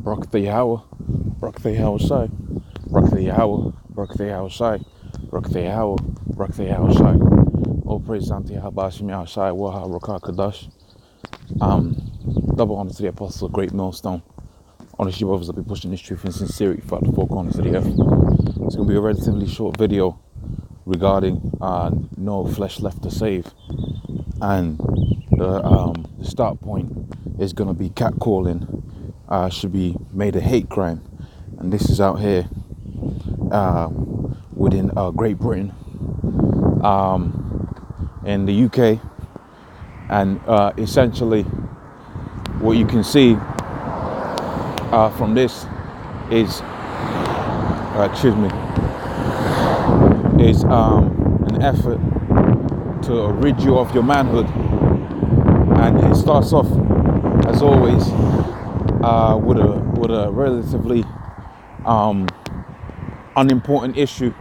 Barak the Yahweh, Barak the Yahweh Shai, Barak the Yahweh, Barak the Yahweh Shai, Barak the Yahweh, Barak the Yahweh Shai. All praise unto Yahweh Shem Yahweh Shai, Waha Rakah Kadash. Double honor to the Apostle, GreatMillStone. Honest you brothers, I'll be pushing this truth in sincerity throughout the four corners of the earth. It's going to be a relatively short video regarding no flesh left to save. And the start point is going to be catcalling. Should be made a hate crime, and this is out here within Great Britain, in the UK, and essentially what you can see from this is an effort to rid you of your manhood, and it starts off as always with a relatively unimportant issue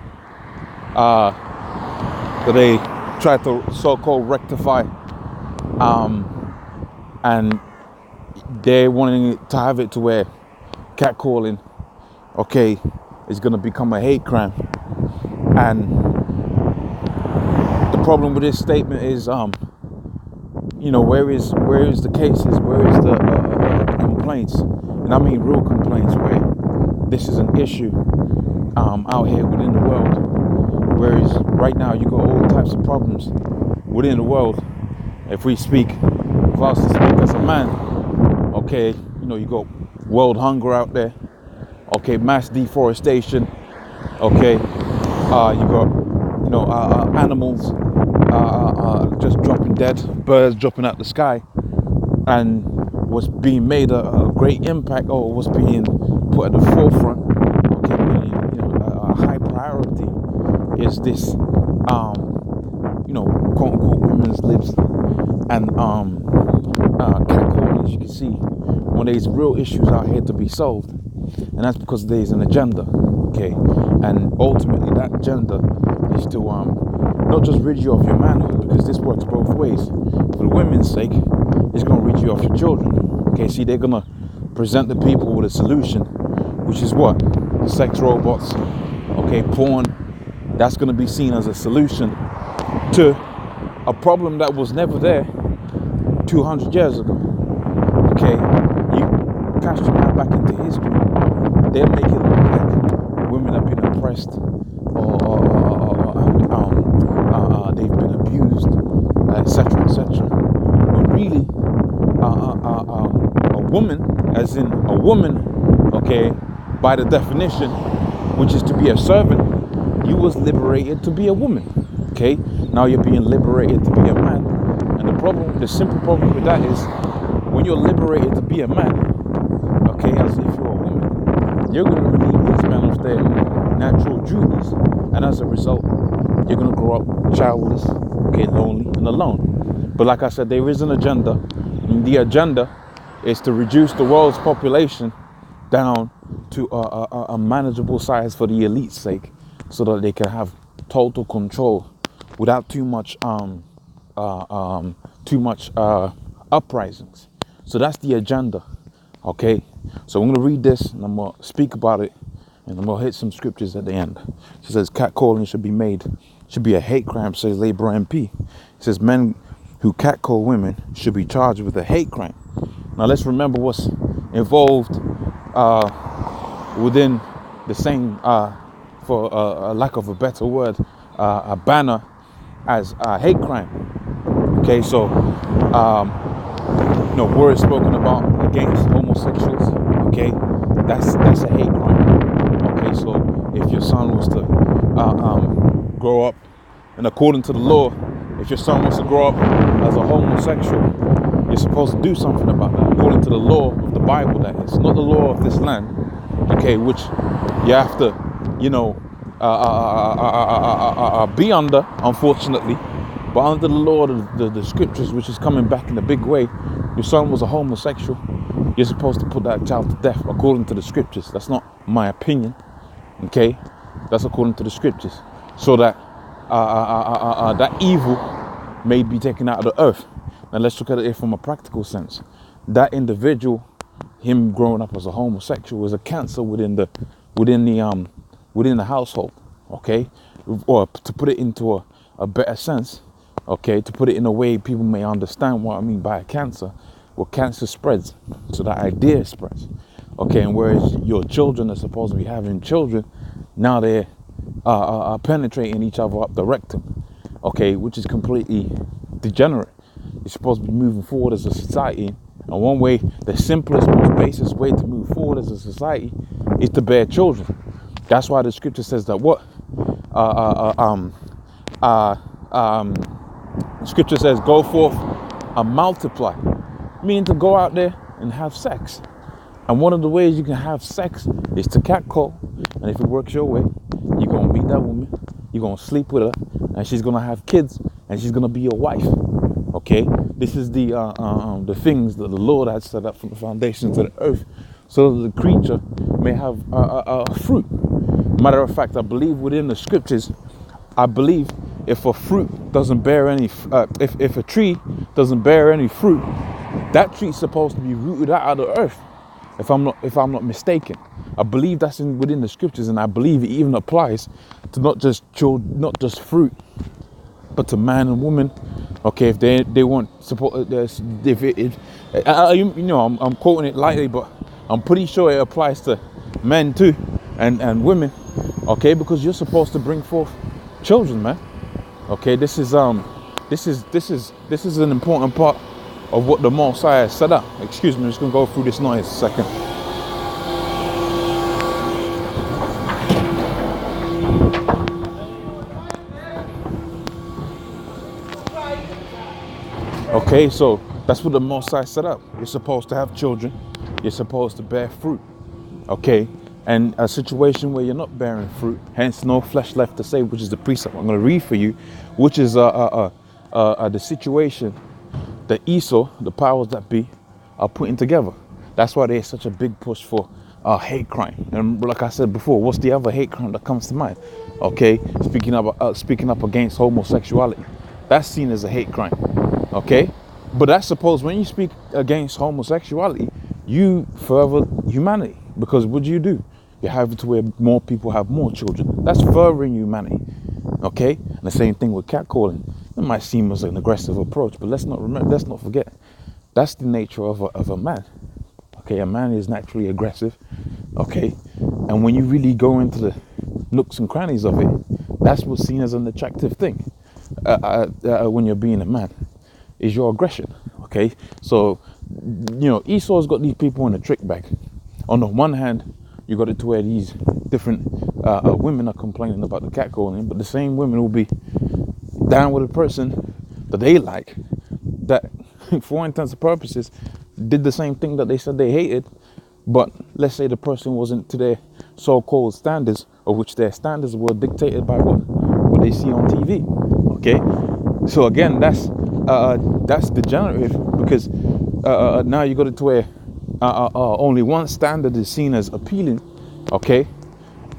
that they try to so-called rectify, and they're wanting to have it to where catcalling, okay, is going to become a hate crime. And the problem with this statement is, where is the cases, where is the complaints, and I mean real complaints, where this is an issue out here within the world. Whereas right now you got all types of problems within the world. If I was to speak as a man, okay, you got world hunger out there, okay, mass deforestation, okay, you got animals just dropping dead, birds dropping out the sky, and what's being made a great impact, or what's being put at the forefront, okay, a high priority is this, quote unquote women's libs and catcalling. As you can see, when there's real issues out here to be solved, and that's because there's an agenda, okay, and ultimately that agenda is to not just rid you of your manhood, because this works both ways. For the women's sake, it's going to rid you of your children. Okay, see, they're going to present the people with a solution, which is what? Sex robots, okay, porn. That's going to be seen as a solution to a problem that was never there 200 years ago. Okay, you cast your mind back into history, they'll make it look like women have been oppressed, or they've been abused, etc., etc. But really, a woman, as in a woman, okay, by the definition, which is to be a servant, you was liberated to be a woman, okay? Now you're being liberated to be a man. And the simple problem with that is, when you're liberated to be a man, okay, as if you're a woman, you're going to relieve these men of their natural duties, and as a result, you're going to grow up childless, okay, lonely and alone. But like I said, there is an agenda, and the agenda is to reduce the world's population down to a manageable size for the elite's sake, so that they can have total control without too much uprisings. So that's the agenda, okay? So I'm going to read this, and I'm going to speak about it, and I'm going to hit some scriptures at the end. She says catcalling should be a hate crime, says Labour MP. It says men who catcall women should be charged with a hate crime. Now let's remember what's involved within the same, for a lack of a better word, a banner as a hate crime. Okay, so words spoken about against homosexuals, okay, that's a hate crime. Okay, so if your son was to grow up, and according to the law, if your son wants to grow up as a homosexual, you're supposed to do something about that, according to the law of the Bible, that is, not the law of this land, okay, which you have to, be under, unfortunately. But under the law of the scriptures, which is coming back in a big way, your son was a homosexual, you're supposed to put that child to death according to the scriptures. That's not my opinion, okay? That's according to the scriptures. So that that evil may be taken out of the earth. Now let's look at it from a practical sense. That individual, him growing up as a homosexual is a cancer within the household, okay? Or to put it into a better sense, okay, to put it in a way people may understand what I mean by a cancer. Well, cancer spreads, so that idea spreads, okay? And whereas your children are supposed to be having children, now they're penetrating each other up the rectum, okay, which is completely degenerate. You're supposed to be moving forward as a society, and one way, the simplest, most basic way to move forward as a society is to bear children. That's why the scripture says that what? Scripture says, go forth and multiply, meaning to go out there and have sex. And one of the ways you can have sex is to catcall. And if it works your way, you're going to meet that woman, you're going to sleep with her, and she's going to have kids, and she's going to be your wife. Okay? This is the things that the Lord had set up from the foundations of the earth, so that the creature may have fruit. Matter of fact, I believe within the scriptures, I believe if a fruit doesn't bear any, if a tree doesn't bear any fruit, that tree's supposed to be rooted out of the earth. If I'm not mistaken, I believe that's within the scriptures, and I believe it even applies to not just fruit, but to man and woman. Okay, if they want support, I'm quoting it lightly, but I'm pretty sure it applies to men too, and women. Okay, because you're supposed to bring forth children, man. Okay, this is an important part of what the Most High has set up. Excuse me, I'm just gonna go through this noise a second. Okay, so that's what the Most High set up. You're supposed to have children. You're supposed to bear fruit. Okay, and a situation where you're not bearing fruit, hence no flesh left to save, which is the precept I'm going to read for you, which is the situation that Esau, the powers that be, are putting together. That's why there's such a big push for hate crime. And like I said before, what's the other hate crime that comes to mind? Okay, speaking up against homosexuality, that's seen as a hate crime. Okay, but I suppose when you speak against homosexuality, you further humanity, because what do? You have it to where more people have more children. That's furthering humanity. Okay, and the same thing with catcalling. It might seem as an aggressive approach, but let's not forget, that's the nature of a man. Okay, a man is naturally aggressive. Okay, and when you really go into the nooks and crannies of it, that's what's seen as an attractive thing. When you're being a man, is your aggression. Okay, so Esau's got these people in a trick bag. On the one hand, you got it to where these different women are complaining about the catcalling, but the same women will be down with a person that they like, that for all intents and purposes did the same thing that they said they hated, but let's say the person wasn't to their so-called standards, of which their standards were dictated by what they see on TV. Okay, so again, that's degenerative, because now you got it to where only one standard is seen as appealing. Okay,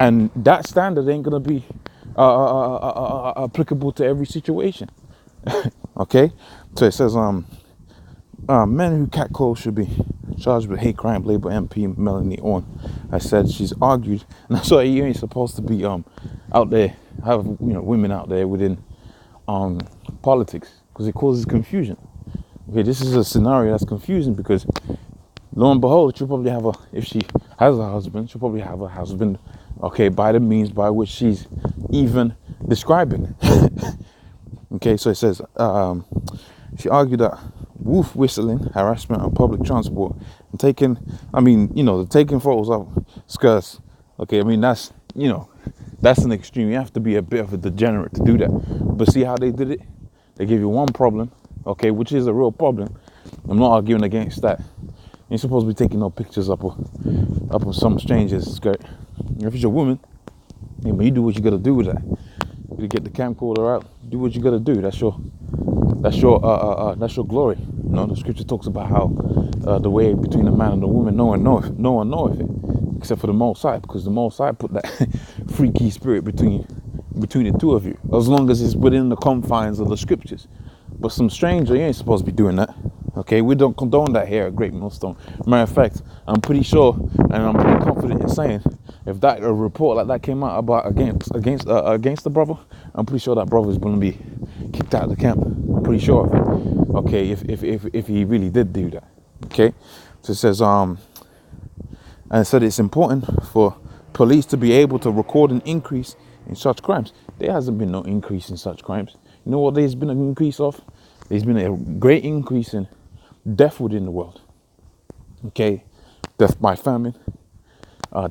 and that standard ain't gonna be applicable to every situation. Okay, so it says men who catcall should be charged with hate crime. Labour MP Melanie Orn has said. She's argued, and that's why you ain't supposed to be out there, have women out there within politics, because it causes confusion. Okay, this is a scenario that's confusing, because lo and behold, she'll probably have if she has a husband, she'll probably have a husband, okay, by the means by which she's even describing. Okay, so it says, she argued that wolf whistling, harassment on public transport, and taking photos of skirts, okay, I mean, that's an extreme. You have to be a bit of a degenerate to do that. But see how they did it? They give you one problem, okay, which is a real problem. I'm not arguing against that. You're supposed to be taking no pictures up of some stranger's skirt. If it's a woman, you do what you gotta do with that. You get the camcorder out, do what you gotta do. That's your glory. The scripture talks about how the way between the man and the woman, no one knoweth it, except for the Most High, because the Most High put that freaky spirit between the two of you, as long as it's within the confines of the scriptures. But some stranger, you ain't supposed to be doing that. Okay, we don't condone that here at Great Millstone. Matter of fact, I'm pretty sure, and I'm pretty confident in saying, if that a report like that came out about against the brother, I'm pretty sure that brother is going to be kicked out of the camp. I'm pretty sure of it. Okay, if he really did do that. Okay, so it says and it said it's important for police to be able to record an increase in such crimes. There hasn't been no increase in such crimes. You know what there's been an increase of? There's been a great increase in death within the world. Okay, death by famine,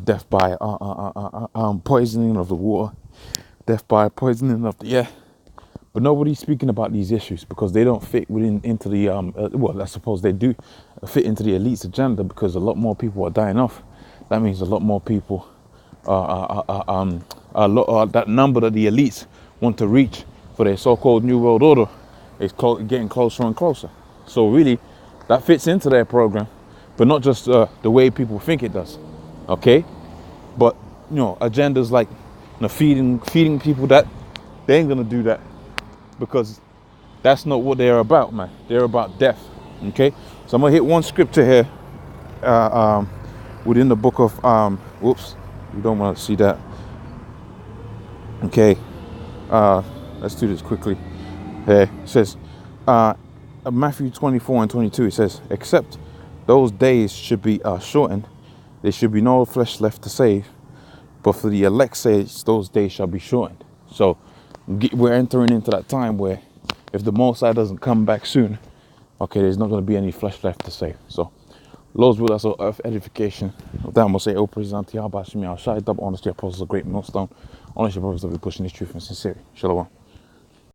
death by poisoning of the water, death by poisoning of the air. But nobody's speaking about these issues because they don't fit into the well, I suppose they do fit into the elite's agenda, because a lot more people are dying off. That means a lot more people that number that the elites want to reach for their so-called New World Order is getting closer and closer. So really, that fits into their program, but not just the way people think it does. Okay, but you know, agendas like feeding people, that they ain't gonna do that, because that's not what they're about, man. They're about death. Okay, so I'm gonna hit one scripture here within the book of whoops, you don't want to see that. Okay, let's do this quickly. Here it says Matthew 24:22. It says, except those days should be shortened, there should be no flesh left to save, but for the elect's sake those days shall be shortened. So we're entering into that time where if the Most High doesn't come back soon, okay, there's not going to be any flesh left to save. So Lord's will, that's of edification. With that, I'm going to say, oh, praise unto Yahweh, Shai, double honesty, apostles of Great Millstone. Honest your brothers that be pushing this truth and sincerity. Shalom.